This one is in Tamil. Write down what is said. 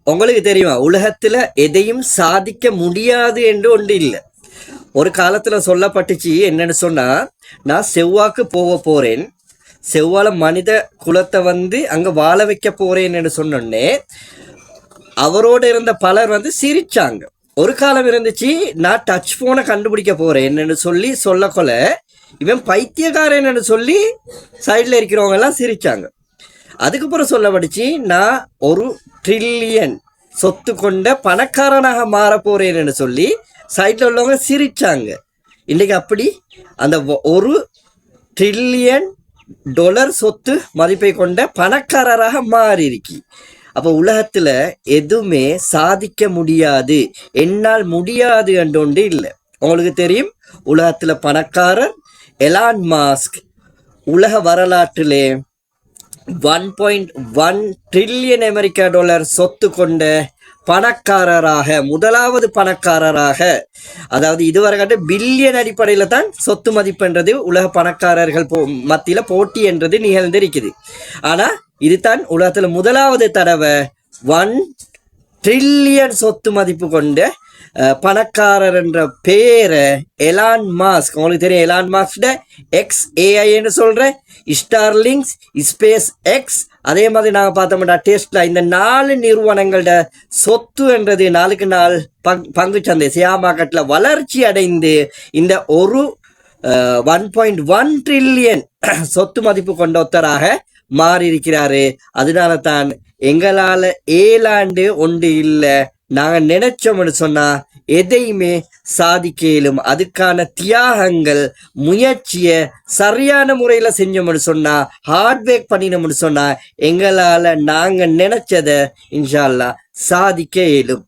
உங்களுக்கு தெரியுமா, உலகத்துல எதையும் சாதிக்க முடியாது என்று ஒன்று இல்லை. ஒரு காலத்துல சொல்லப்பட்டுச்சு என்னன்னு சொன்னா, நான் செவ்வாய்க்கு போறேன், செவ்வாழ மனித குலத்தை அங்க வாழ வைக்க போறேன்னு சொன்னோடனே அவரோட இருந்த பலர் சிரிச்சாங்க. ஒரு காலம் இருந்துச்சு, நான் டச் போனை கண்டுபிடிக்க போறேன் என்னன்னு சொல்லக்கொள்ள இவன் பைத்தியக்காரன்னு சொல்லி சைட்ல இருக்கிறவங்க எல்லாம் சிரிச்சாங்க. அதுக்கப்புறம் சொல்லப்பட்டுச்சு, நான் 1 ட்ரில்லியன் சொத்து கொண்ட பணக்காரனாக மாற போறேன்னு சொல்லி சைட்ல உள்ளவங்க சிரிச்சாங்க. இன்னைக்கு அப்படி அந்த 1 ட்ரில்லியன் டாலர் சொத்து மதிப்பை கொண்ட பணக்காரராக மாறி இருக்கு. அப்போ உலகத்துல எதுவுமே சாதிக்க முடியாது, என்னால் முடியாது என்று ஒன்று இல்லை. உங்களுக்கு தெரியும், உலகத்துல பணக்காரர் எலான் மாஸ்க் உலக வரலாற்றிலே 1.1 ட்ரில்லியன் அமெரிக்க டாலர் சொத்து கொண்ட பணக்காரராக, முதலாவது பணக்காரராக, அதாவது இதுவரை கண்டு பில்லியன் அடிப்படையில தான் சொத்து மதிப்புன்றது உலக பணக்காரர்கள் மத்தியில போட்டி என்றது நிகழ்ந்திருக்குது. ஆனா இதுதான் உலகத்துல முதலாவது தடவை 1 ட்ரில்லியன் சொத்து மதிப்பு கொண்ட பணக்காரர் என்ற பேரை எலான் மாஸ்க், உங்களுக்கு தெரியும் எலான் மாஸ்க் XAIன்னு சொல்ற ஸ்டார்லிங்க்ஸ், ஸ்பேஸ் எக்ஸ், அதே மாதிரி நாங்கள் பார்த்தோம்னா டெஸ்லா, இந்த 4 நிறுவனங்களோட சொத்து என்றது நாளுக்கு நாள் பங்கு சந்தை ஷேர் மார்க்கெட்ல வளர்ச்சி அடைந்து இந்த 1.1 ட்ரில்லியன் சொத்து மதிப்பு கொண்ட ஒருத்தராக மாறி இருக்கிறாரு. அதனால தான் எங்களால ஏலாண்டு ஒன்று இல்லை, நாங்க நினைச்சோம்னு சொன்னா எதையுமே சாதிக்க இயலும். அதுக்கான தியாகங்கள், முயற்சிய சரியான முறையில செஞ்சோம்னு சொன்னா, ஹார்ட் ஒர்க் பண்ணினோம்னு சொன்னா எங்களால நாங்க நினைச்சத இன்ஷா அல்லாஹ் சாதிக்க இயலும்.